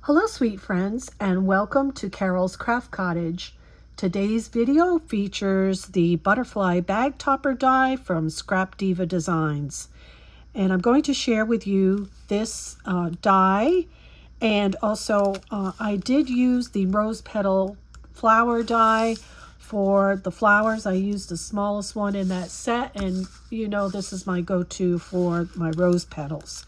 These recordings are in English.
Hello sweet friends, and welcome to Carol's Craft Cottage. Today's video features the butterfly bag topper die from Scrapdiva Designs. And I'm going to share with you this die, and also I did use the rose petal flower die for the flowers. I used the smallest one in that set, and you know this is my go-to for my rose petals.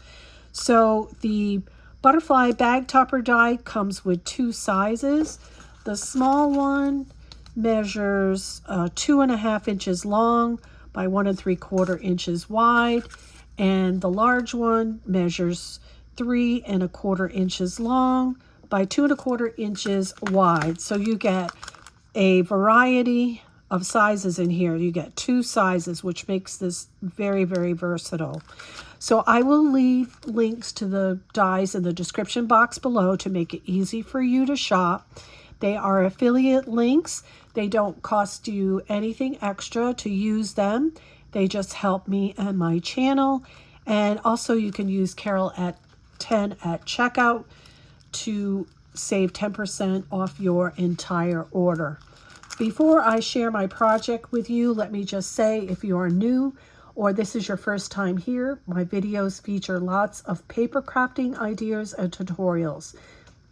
So the butterfly bag topper die comes with two sizes. The small one measures 2.5 inches long by 1 3/4 inches wide, and the large one measures 3 1/4 inches long by 2 1/4 inches wide. So you get a variety of sizes in here. You get two sizes, which makes this very, very versatile. So I will leave links to the dies in the description box below to make it easy for you to shop. They are affiliate links. They don't cost you anything extra to use them. They just help me and my channel. And also you can use Carol at 10 at checkout to save 10% off your entire order. Before I share my project with you, let me just say, if you are new or this is your first time here, my videos feature lots of paper crafting ideas and tutorials.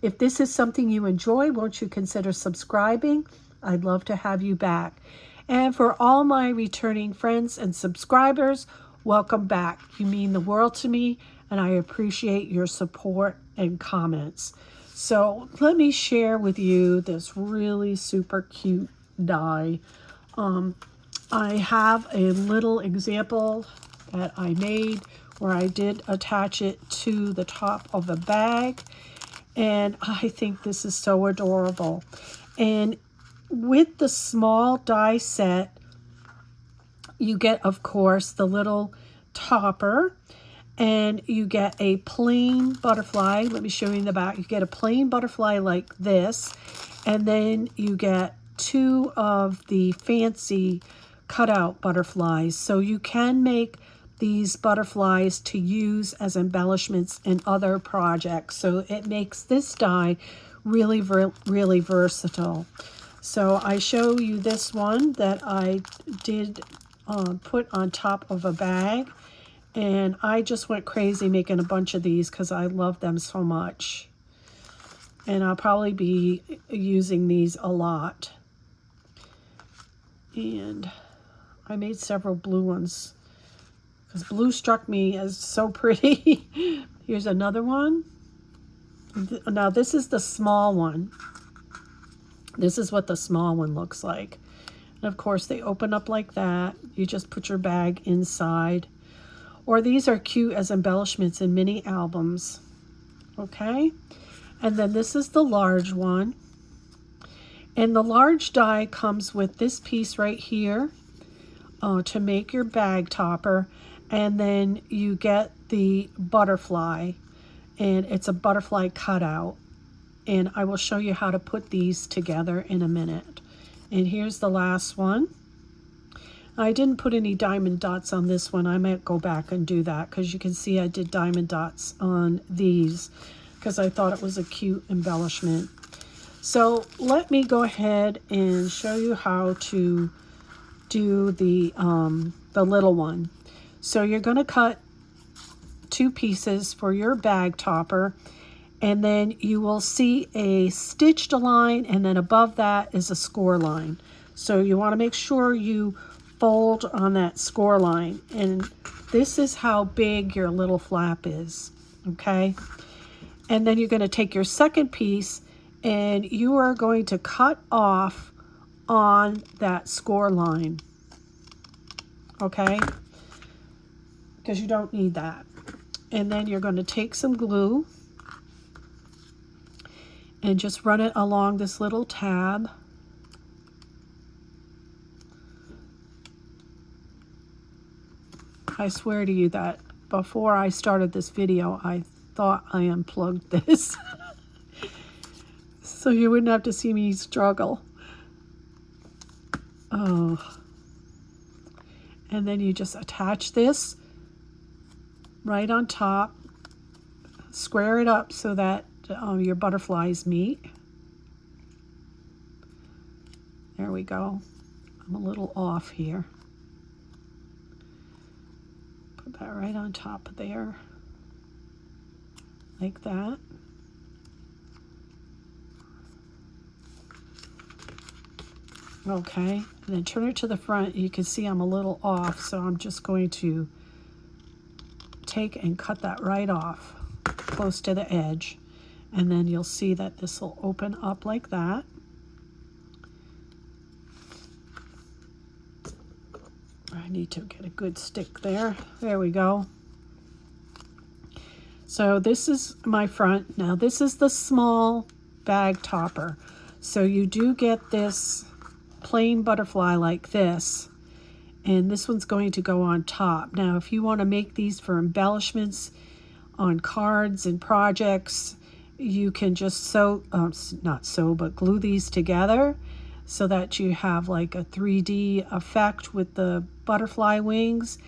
If this is something you enjoy, won't you consider subscribing? I'd love to have you back. And for all my returning friends and subscribers, welcome back. You mean the world to me, and I appreciate your support and comments. So let me share with you this really super cute die. I have a little example that I made where I did attach it to the top of a bag, and I think this is so adorable. And with the small die set, you get, of course, the little topper, and you get a plain butterfly. Let me show you in the back. You get a plain butterfly like this, and then you get two of the fancy cutout butterflies. So you can make these butterflies to use as embellishments in other projects. So it makes this die really, really versatile. So I show you this one that I did put on top of a bag. And I just went crazy making a bunch of these because I love them so much. And I'll probably be using these a lot. And I made several blue ones because blue struck me as so pretty. Here's another one. Now this is the small one. This is what the small one looks like. And of course they open up like that. You just put your bag inside. Or these are cute as embellishments in mini albums. Okay? And then this is the large one. And the large die comes with this piece right here to make your bag topper. And then you get the butterfly. And it's a butterfly cutout. And I will show you how to put these together in a minute. And here's the last one. I didn't put any diamond dots on this one. I might go back and do that because you can see I did diamond dots on these because I thought it was a cute embellishment. So let me go ahead and show you how to do the little one. So you're going to cut two pieces for your bag topper, and then you will see a stitched line, and then above that is a score line. So you want to make sure you fold on that score line, and this is how big your little flap is. Okay, and then you're going to take your second piece and you are going to cut off on that score line. Okay, because you don't need that. And then you're going to take some glue and just run it along this little tab. I swear to you that before I started this video, I thought I unplugged this. So you wouldn't have to see me struggle. Oh. And then you just attach this right on top. Square it up so that your butterflies meet. There we go. I'm a little off here. Put that right on top of there, like that. Okay, and then turn it to the front. You can see I'm a little off, so I'm just going to take and cut that right off, close to the edge. And then you'll see that this will open up like that. I need to get a good stick there. There we go. So this is my front. Now this is the small bag topper. So you do get this plain butterfly like this, and this one's going to go on top. Now if you want to make these for embellishments on cards and projects, you can just glue these together so that you have like a 3D effect with the butterfly wings,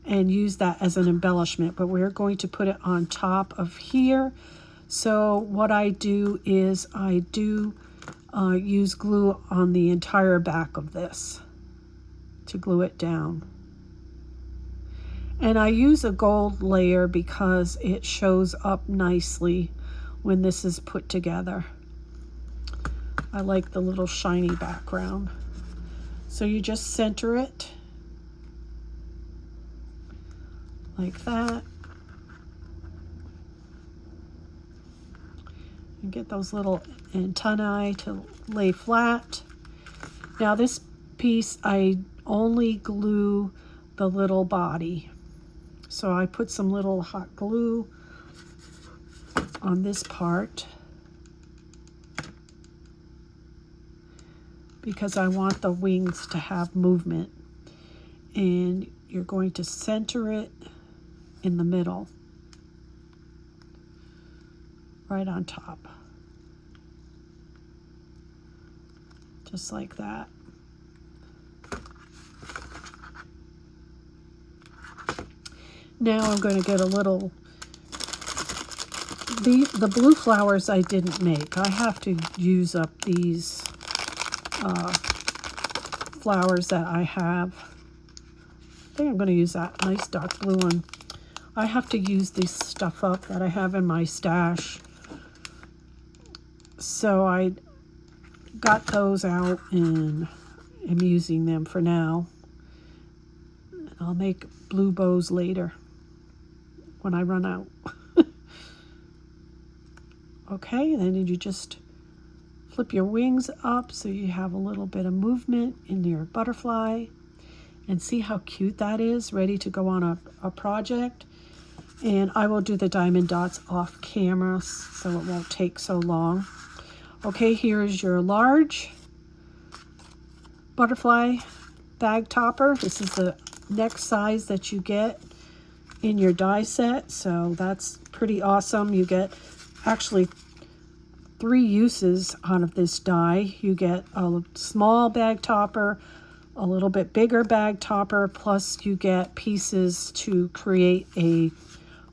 and use that as an embellishment. But we're going to put it on top of here. So what I do is I do use glue on the entire back of this to glue it down. And I use a gold layer because it shows up nicely when this is put together. I like the little shiny background. So you just center it like that. And get those little antennae to lay flat. Now this piece, I only glue the little body. So I put some little hot glue on this part because I want the wings to have movement. And you're going to center it in the middle, right on top, just like that. Now I'm going to get a little, the blue flowers I didn't make. I have to use up these flowers that I have. I think I'm going to use that nice dark blue one. I have to use this stuff up that I have in my stash. So I got those out and am using them for now. I'll make blue bows later when I run out. Okay, then you just flip your wings up so you have a little bit of movement in your butterfly. And see how cute that is, ready to go on a project. And I will do the diamond dots off camera so it won't take so long. Okay, here's your large butterfly bag topper. This is the next size that you get in your die set, so that's pretty awesome. You get actually 3 uses out of this die. You get a small bag topper, a little bit bigger bag topper, plus you get pieces to create a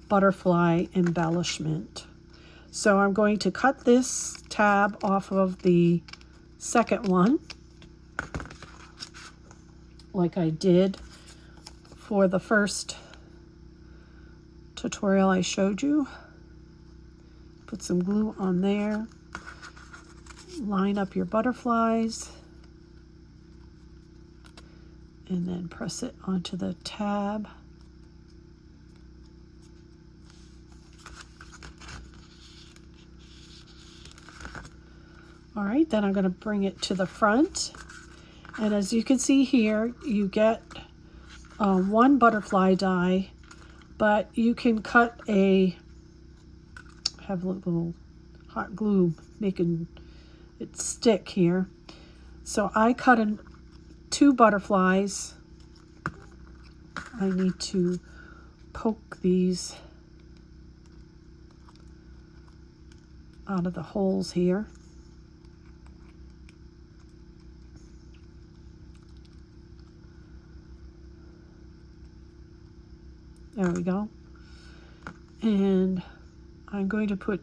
butterfly embellishment. So I'm going to cut this tab off of the second one, like I did for the first tutorial I showed you. Put some glue on there, line up your butterflies, and then press it onto the tab. All right, then I'm going to bring it to the front. And as you can see here, you get one butterfly die, but you can cut have a little hot glue making it stick here. So I cut 2 butterflies. I need to poke these out of the holes here. There we go. And I'm going to put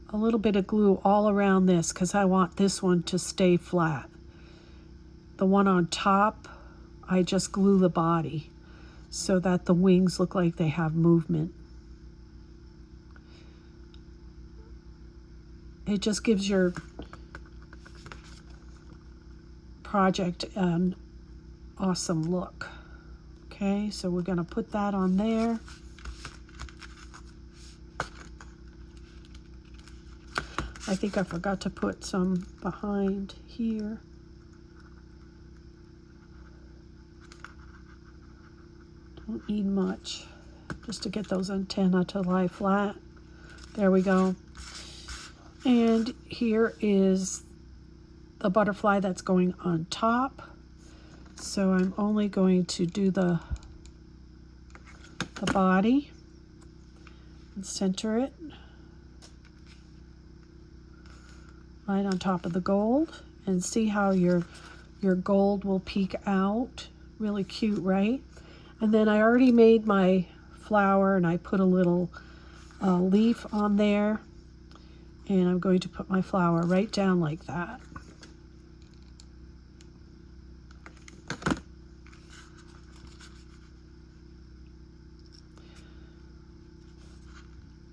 a little bit of glue all around this because I want this one to stay flat. The one on top, I just glue the body so that the wings look like they have movement. It just gives your project an awesome look. Okay, so we're going to put that on there. I think I forgot to put some behind here. Don't need much, just to get those antennae to lie flat. There we go. And here is the butterfly that's going on top. So I'm only going to do the body and center it right on top of the gold, and see how your gold will peek out. Really cute, right? And then I already made my flower, and I put a little leaf on there, and I'm going to put my flower right down like that.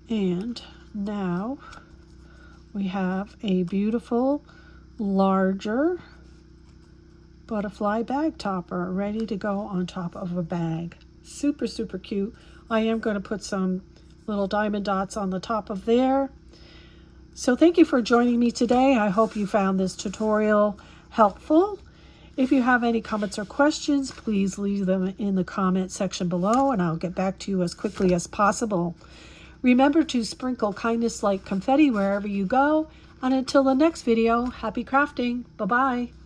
And now we have a beautiful, larger butterfly bag topper ready to go on top of a bag. Super, super cute. I am going to put some little diamond dots on the top of there. So thank you for joining me today. I hope you found this tutorial helpful. If you have any comments or questions, please leave them in the comment section below, and I'll get back to you as quickly as possible. Remember to sprinkle kindness like confetti wherever you go. And until the next video, happy crafting. Bye-bye.